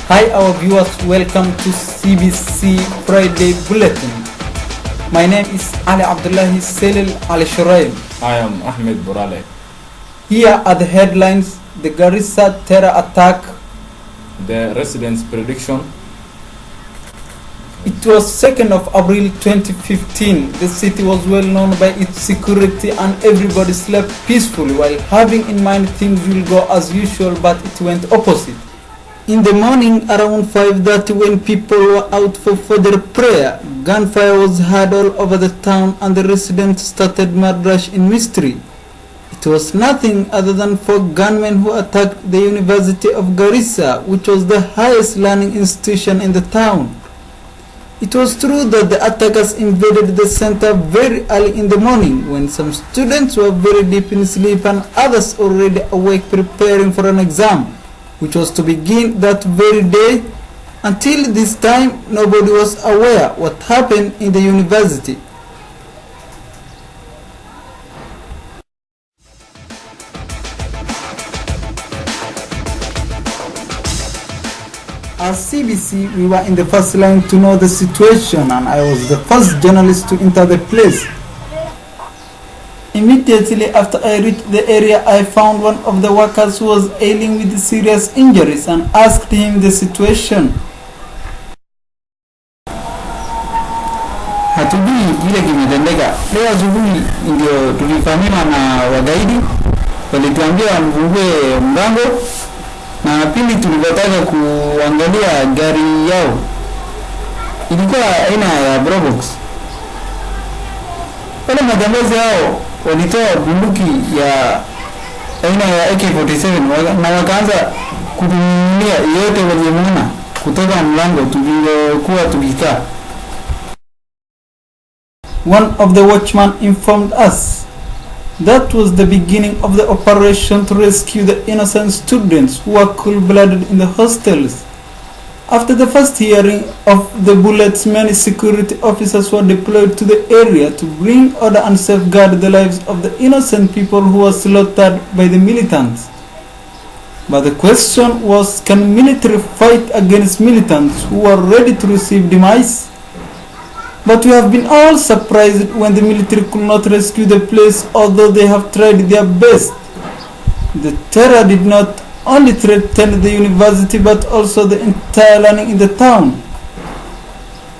Hi our viewers, welcome to CBC Friday Bulletin. My name is Ali Abdullahi Selil Al Shuraim. I am Ahmed Borale. Here are the headlines: the Garissa terror attack, The residents' prediction. It was 2nd of April 2015. The city was well known by its security and everybody slept peacefully while having in mind things will go as usual, but it went opposite. In the morning around 5:30, when people were out for further prayer, gunfire was heard all over the town and the residents started mad rush in mystery. It was nothing other than 4 gunmen who attacked the University of Garissa, which was the highest learning institution in the town. It was true that the attackers invaded the center very early in the morning when some students were very deep in sleep and others already awake preparing for an exam, which was to begin that very day. Until this time, nobody was aware what happened in the university. As CBC, we were in the first line to know the situation, and I was the first journalist to enter the place. Immediately after I reached the area, I found one of the workers who was ailing with serious injuries and asked him the situation. Hatujui kile kimetendeka. Leo asubuhi ndio tulifahamiwa na wagaidi, walituambia mfungue mlango, na pili tulipotaka kuangalia gari yao ilikuwa aina ya Probox. Wale majambazi hao walitoa bunduki ya aina ya AK-47 na wakaanza kutumia yote waliyomuona kutoka mlango tuliokuwa tukikaa. One of the watchmen informed us that was the beginning of the operation to rescue the innocent students who were cold-blooded in the hostels. After the first hearing of the bullets, many security officers were deployed to the area to bring order and safeguard the lives of the innocent people who were slaughtered by the militants. But the question was, can military fight against militants who are ready to receive demise? But we have been all surprised when the military could not rescue the place, although they have tried their best. The terror did not only threaten the university but also the entire learning in the town.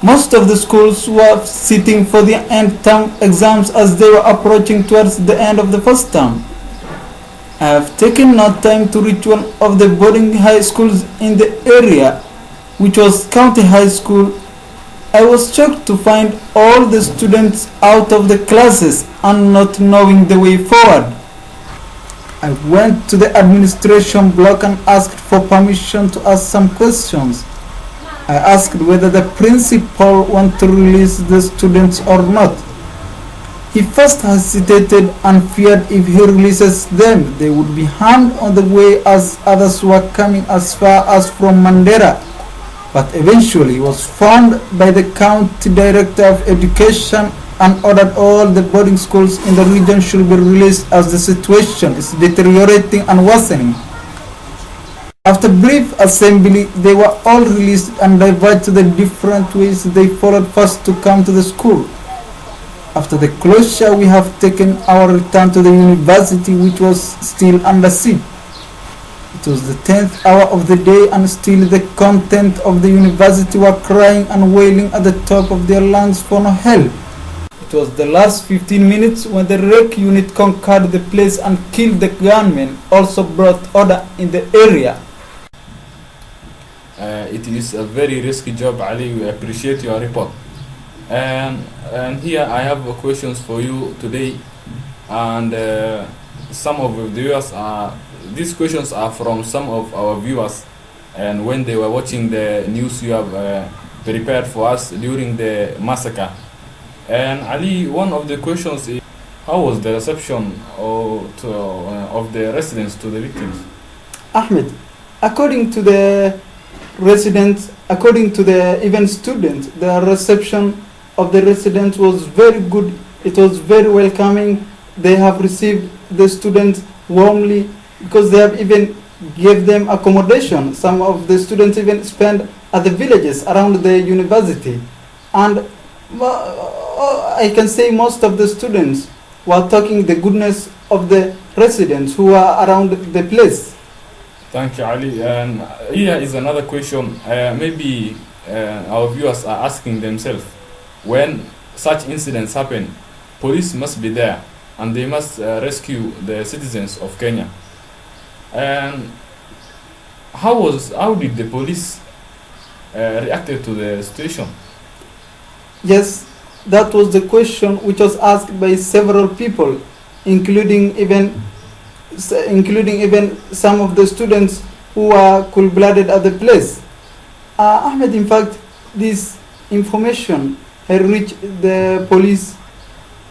Most of the schools were sitting for their end term exams as they were approaching towards the end of the first term. I have taken no time to reach one of the boarding high schools in the area, which was County High School. I was shocked to find all the students out of the classes and not knowing the way forward. I went to the administration block and asked for permission to ask some questions. I asked whether the principal wanted to release the students or not. He first hesitated and feared if he releases them, they would be harmed on the way as others were coming as far as from Mandera. But eventually he was found by the county director of education and ordered all the boarding schools in the region should be released as the situation is deteriorating and worsening. After brief assembly, they were all released and diverted to the different ways they followed first to come to the school. After the closure, we have taken our return to the university, which was still under siege. It was the 10th hour of the day and still the content of the university were crying and wailing at the top of their lungs for no help. It was the last 15 minutes when the REC unit conquered the place and killed the gunmen, also brought order in the area. It is a very risky job, Ali. We appreciate your report. And here I have questions for you today, and some of the viewers are. These questions are from some of our viewers, and when they were watching the news you have prepared for us during the massacre. And Ali, one of the questions is, how was the reception of the residents to the victims? Ahmed, according to the residents, according to the even students, the reception of the residents was very good. It was very welcoming. They have received the students warmly, because they have even gave them accommodation. Some of the students even spent at the villages around the university. And I can say most of the students were talking the goodness of the residents who are around the place. Thank you, Ali. And here is another question. Maybe our viewers are asking themselves, when such incidents happen, police must be there and they must rescue the citizens of Kenya. And how did the police reacted to the situation? Yes, that was the question which was asked by several people, including even some of the students who were cold-blooded at the place. Ahmed, in fact, this information had reached the police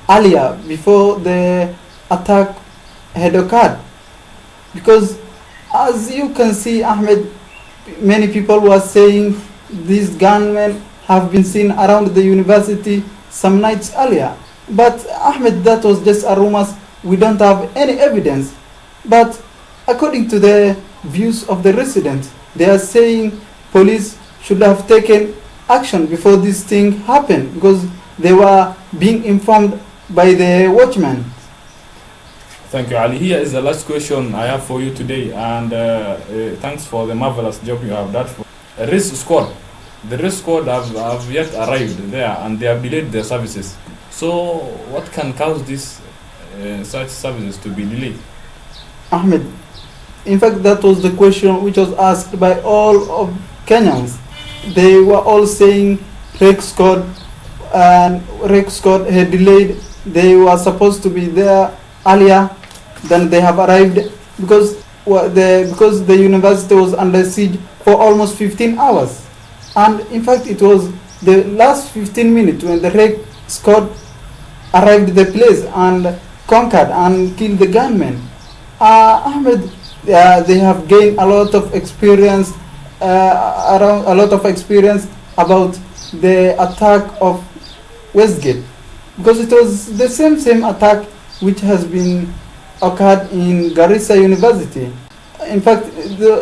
earlier, before the attack had occurred. Because as you can see, Ahmed, many people were saying these gunmen have been seen around the university some nights earlier. But Ahmed, that was just a rumors. We don't have any evidence. But according to the views of the residents, they are saying police should have taken action before this thing happened, because they were being informed by the watchman. Thank you, Ali. Here is the last question I have for you today, and thanks for the marvelous job you have done. The risk squad have yet arrived there, and they have delayed their services. So, what can cause this such services to be delayed? Ahmed, in fact, that was the question which was asked by all of Kenyans. They were all saying Red Squad had delayed. They were supposed to be there earlier than they have arrived, because the university was under siege for almost 15 hours. And in fact, it was the last 15 minutes when the Red Squad arrived at the place and conquered and killed the gunmen. Ahmed, they have gained a lot of experience about the attack of Westgate, because it was the same attack which has been occurred in Garissa University. In fact,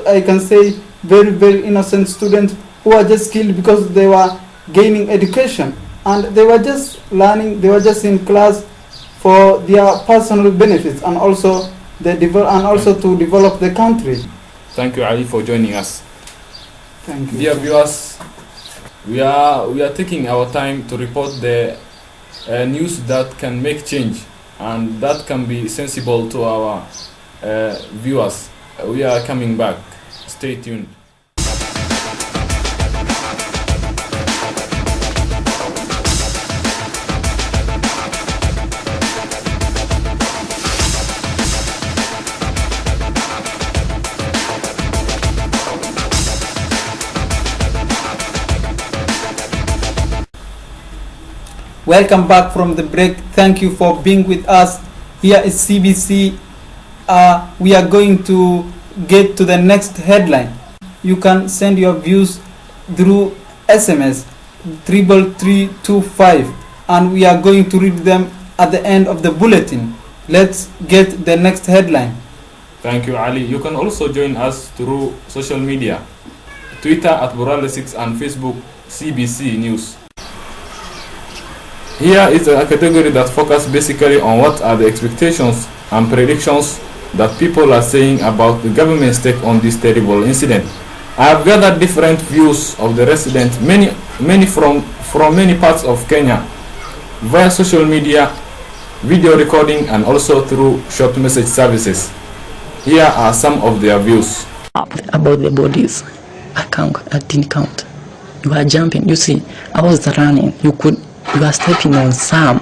I can say very innocent students who were just killed because they were gaining education, and they were just learning. They were just in class for their personal benefits, and also to develop the country. Thank you, Ali, for joining us. Thank you. Dear viewers, we are taking our time to report the news that can make change and that can be sensible to our viewers. We are coming back. Stay tuned. Welcome back from the break. Thank you for being with us. Here is CBC. We are going to get to the next headline. You can send your views through SMS 33325, and we are going to read them at the end of the bulletin. Let's get the next headline. Thank you, Ali. You can also join us through social media, Twitter at Burale6 and Facebook CBC News. Here is a category that focuses basically on what are the expectations and predictions that people are saying about the government's take on this terrible incident. I have gathered different views of the residents, many from many parts of Kenya, via social media, video recording, and also through short message services. Here are some of their views. About the bodies, I didn't count. You are jumping. You see, I was running. You are stepping on Sam.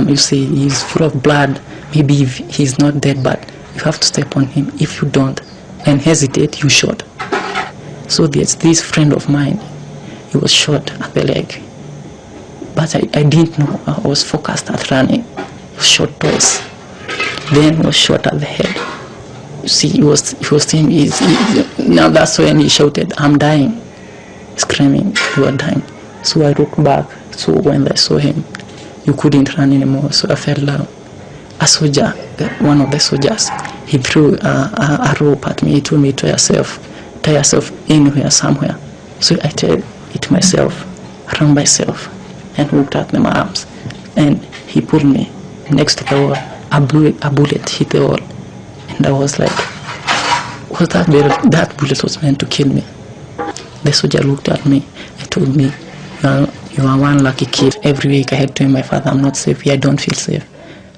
You see, he's full of blood. Maybe he's not dead, but you have to step on him. If you don't and hesitate, you shot. So there's this friend of mine. He was shot at the leg, but I didn't know. I was focused at running. He was shot twice. Then was shot at the head. You see, he was saying, now that's when he shouted, "I'm dying," screaming, "You are dying." So I looked back. So when I saw him, you couldn't run anymore. So I fell down. a soldier, one of the soldiers, he threw a rope at me. He told me, tie yourself anywhere, somewhere. So I tied it myself, around myself, and hooked up my arms. And he put me next to the wall. A bullet hit the wall, and I was like, was that bullet was meant to kill me. The soldier looked at me and told me, you are one lucky kid. Every week I had to tell my father, I'm not safe here, I don't feel safe.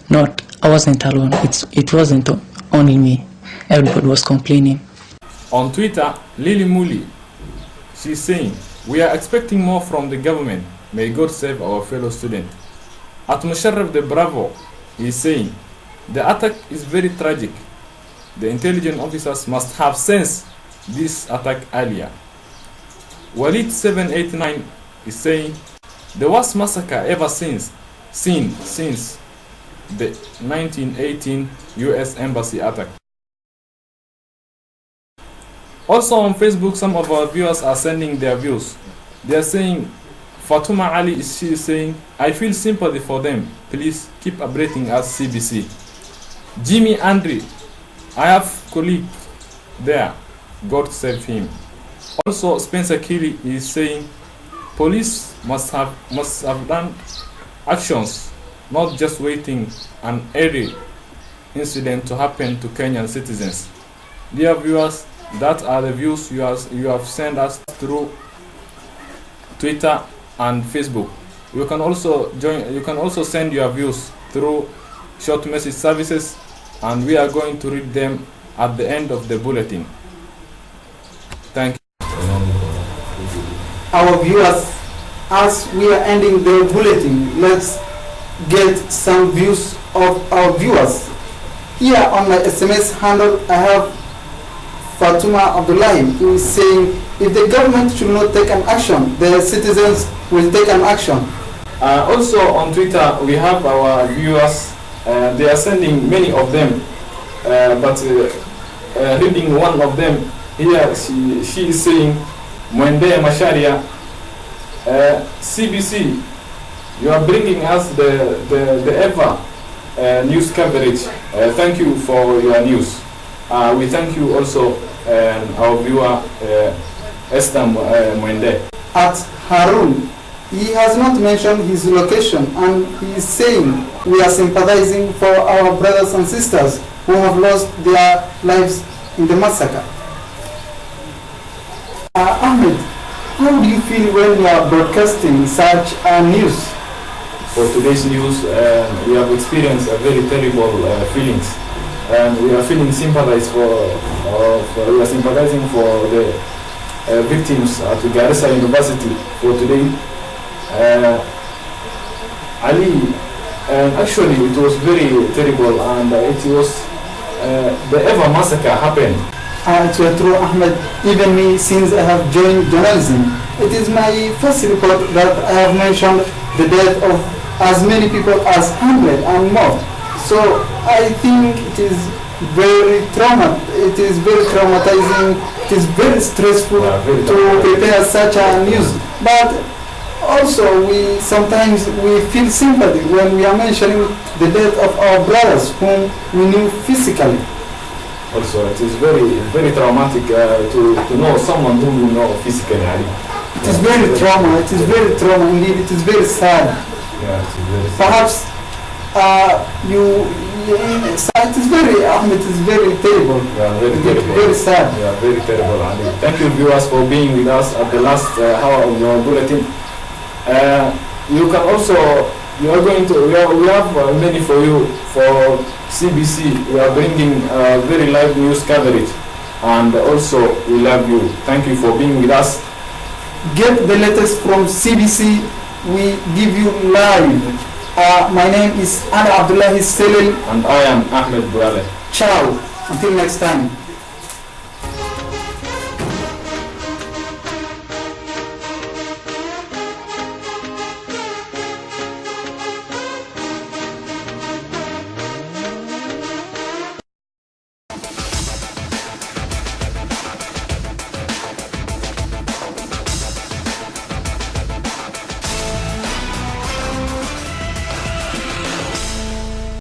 I wasn't alone. It wasn't only me. Everybody was complaining. On Twitter, Lily Muli, she's saying, we are expecting more from the government. May God save our fellow student. At Musharraf the Bravo, he is saying, the attack is very tragic. The intelligence officers must have sensed this attack earlier. Walid 789 is saying, the worst massacre ever seen since the 1918 US Embassy attack. Also on Facebook, some of our viewers are sending their views. They are saying, Fatuma Ali she is saying, I feel sympathy for them. Please keep updating us, CBC. Jimmy Andre, I have colleague there. God save him. Also, Spencer Kelly is saying, police must have done actions, not just waiting an every incident to happen to Kenyan citizens. Dear viewers, that are the views you have sent us through Twitter and Facebook. You can also send your views through short message services, and we are going to read them at the end of the bulletin. Thank you. Our viewers, as we are ending the bulletin, let's get some views of our viewers. Here on my SMS handle, I have Fatuma Abdullahi, who is saying, if the government should not take an action, the citizens will take an action. Also on Twitter, we have our viewers. They are sending many of them, but reading one of them here, she is saying, Mwende Masharia, CBC, you are bringing us the ever news coverage. Thank you for your news. We thank you also, our viewer, Esther Mwende. At Harun, he has not mentioned his location, and he is saying we are sympathizing for our brothers and sisters who have lost their lives in the massacre. Ahmed, how do you feel when you are broadcasting such news? For today's news, we have experienced a very terrible feelings, and we are feeling sympathized we are sympathizing for the victims at Garissa University for today. Ali, actually it was very terrible, and it was the ever massacre happened. It was true, Ahmed. Even me, since I have joined journalism, it is my first report that I have mentioned the death of as many people as 100 and more. So I think it is very it is very traumatizing, it is very stressful to prepare such a news. But also sometimes we feel sympathy when we are mentioning the death of our brothers whom we knew physically. Also, it is very traumatic to know someone whom you know physically. It is very trauma. It is very trauma indeed. It is very sad. Yeah, it is very sad. Perhaps it is very Ahmed. It is very terrible. Yeah, very terrible. Very sad. Yeah, very terrible. Thank you, viewers, for being with us at the last hour of your bulletin. You can also. We have many for you for CBC. We are bringing very live news coverage, and also we love you. Thank you for being with us. Get the latest from CBC. We give you live. My name is Ali Abdullahi Selil, and I am Ahmed Burale. Ciao. Until next time.